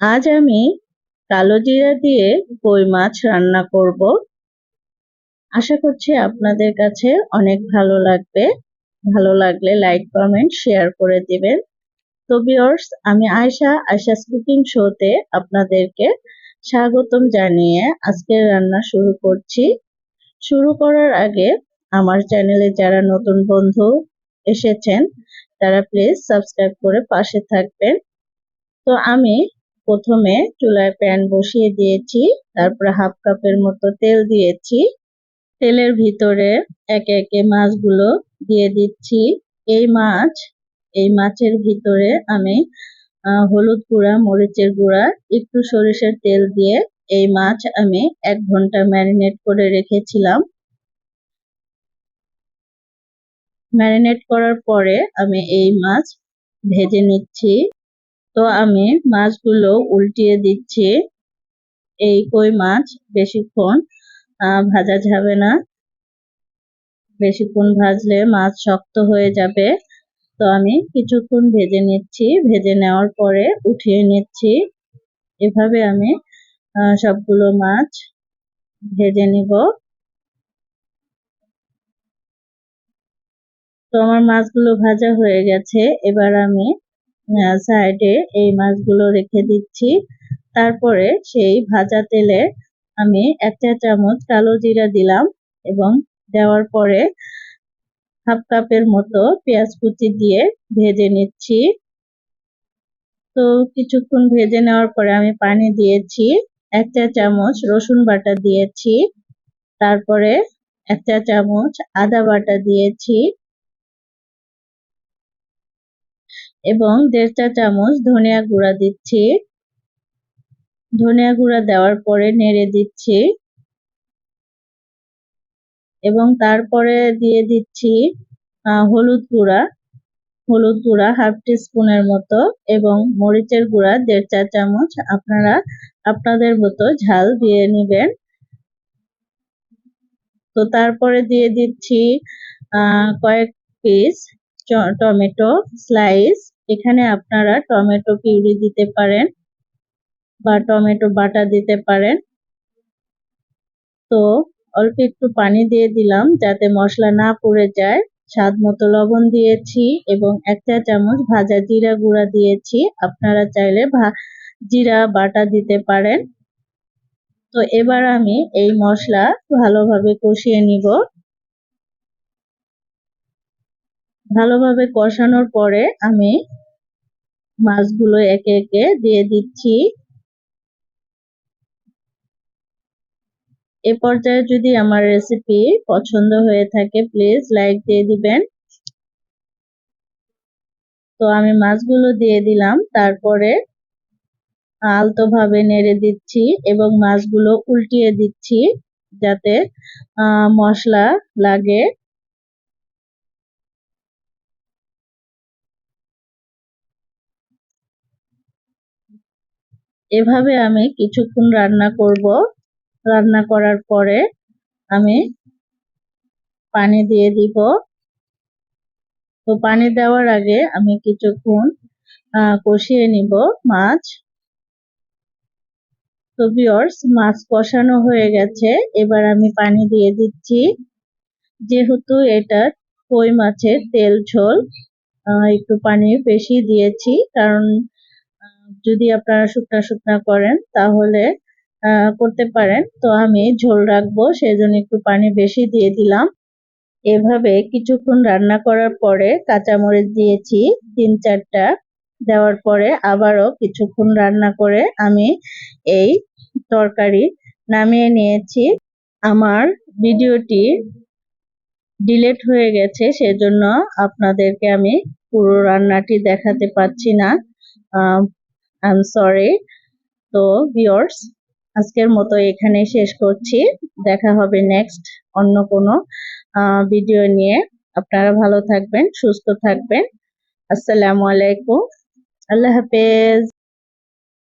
আজ আমি কালো জিরা দিয়ে কই মাছ রান্না করব। আশা করছি আপনাদের কাছে অনেক ভালো লাগবে। ভালো লাগলে লাইক, কমেন্ট, শেয়ার করে দিবেন। তো ভিউয়ার্স, আমি আয়শা's কুকিং শোতে আপনাদেরকে স্বাগতম জানিয়ে আজকের রান্না শুরু করছি। শুরু করার আগে আমার চ্যানেলে যারা নতুন বন্ধু এসেছেন তারা প্লিজ সাবস্ক্রাইব করে পাশে থাকবেন। তো আমি প্রথমে চুলায় প্যান বসিয়ে দিয়েছি, তারপরে হাফ কাপের মতো তেল দিয়েছি। তেলের ভিতরে একে একে মাছগুলো দিয়ে দিচ্ছি। এই মাছের ভিতরে আমি হলুদ গুঁড়া, মরিচের গুঁড়া, একটু সরিষার তেল দিয়ে এই মাছ আমি 1 ঘন্টা ম্যারিনেট করে রেখেছিলাম। ম্যারিনেট করার পরে আমি এই মাছ ভেজে নিচ্ছি। তো আমি মাছগুলো উল্টিয়ে দিচ্ছি। এই কই মাছ বেশিক্ষণ ভাজা যাবে না। বেশিক্ষণ ভাজলে মাছ শক্ত হয়ে যাবে। তো আমি কিছুক্ষণ ভেজে নিচ্ছি। ভেজে নেওয়ার পরে উঠিয়ে নিচ্ছি। এভাবে আমি সবগুলো মাছ ভেজে নিব। তো আমার মাছগুলো ভাজা হয়ে গেছে। এবার আমি সাইডে এই মাছগুলো রেখে দিচ্ছি। তারপরে সেই ভাজা তেলে আমি 1 চা চামচ কালো জিরা দিলাম এবং দেওয়ার পরে হাফ কাপের মতো পেঁয়াজ কুচি দিয়ে ভেজে নিচ্ছি। তো কিছুক্ষণ ভেজে নেওয়ার পরে আমি পানি দিয়েছি। 1 চা চামচ রসুন বাটা দিয়েছি। তারপরে 1 চা চামচ আদা বাটা দিয়েছি এবং 1.5 চা চামচ ধনিয়া গুঁড়া দিচ্ছি। ধনিয়া গুঁড়া দেওয়ার পরে নেড়ে দিচ্ছি এবং তারপরে দিয়ে দিচ্ছি হলুদ গুঁড়া হাফ টিস্পুনের মতো এবং মরিচের গুঁড়া 1.5 চা চামচ। আপনারা আপনাদের মতো ঝাল দিয়ে নেবেন। তো তারপরে দিয়ে দিচ্ছি কয়েক পিস টমেটো স্লাইস। এখানে আপনারা টমেটো পিউরি দিতে পারেন বা টমেটো বাটা দিতে পারেন। তো অল্প একটু পানি দিয়ে দিলাম যাতে মশলা না পুড়ে যায়। স্বাদ মতো লবণ দিয়েছি এবং 1 চা চামচ ভাজা জিরা গুঁড়া দিয়েছি। আপনারা চাইলে জিরা বাটা দিতে পারেন। তো এবার আমি এই মশলা ভালোভাবে কষিয়ে নিব। ভালোভাবে কষানোর পরে আমি মাছগুলো একে একে দিয়ে দিচ্ছি। এ পর্যায়ে যদি আমার রেসিপি পছন্দ হয়ে থাকে প্লিজ লাইক দিয়ে দিবেন। তো আমি মাছগুলো দিয়ে দিলাম, তারপরে আলতোভাবে নেড়ে দিচ্ছি এবং মাছগুলো উল্টিয়ে দিচ্ছি যাতে মশলা লাগে। এভাবে আমি কিছুক্ষণ রান্না করব। রান্না করার পরে আমি পানি দিয়ে দিব। তো পানি দেওয়ার আগে আমি কিছুক্ষণ কষিয়ে নিব মাছ। তো ভিউয়ার্স, মাছ কষানো হয়ে গেছে। এবার আমি পানি দিয়ে দিচ্ছি। যেহেতু এটা কই মাছের তেল ঝোল, একটু পানি বেশি দিয়েছি। কারণ যদি আপনারা শুকনা শুকনা করেন তাহলে করতে পারেন। তো আমি ঝোল রাখবো সেজন্য একটু পানি বেশি দিয়ে দিলাম। এভাবে কিছুক্ষণ রান্না করার পরে কাঁচামরিচ দিয়েছি 3-4টা। দেওয়ার পরে আবারও কিছুক্ষণ রান্না করে আমি এই তরকারি নামিয়ে নিয়েছি। আমার ভিডিওটি ডিলেট হয়ে গেছে, সেজন্য আপনাদেরকে আমি পুরো রান্নাটি দেখাতে পারছি না। I am sorry. তো ভিউয়ার্স, আজকের মতো এখানেই শেষ করছি। দেখা হবে নেক্সট অন্য কোনো ভিডিও নিয়ে। আপনারা ভালো থাকবেন, সুস্থ থাকবেন। আসসালামু আলাইকুম। আল্লাহ হাফেজ।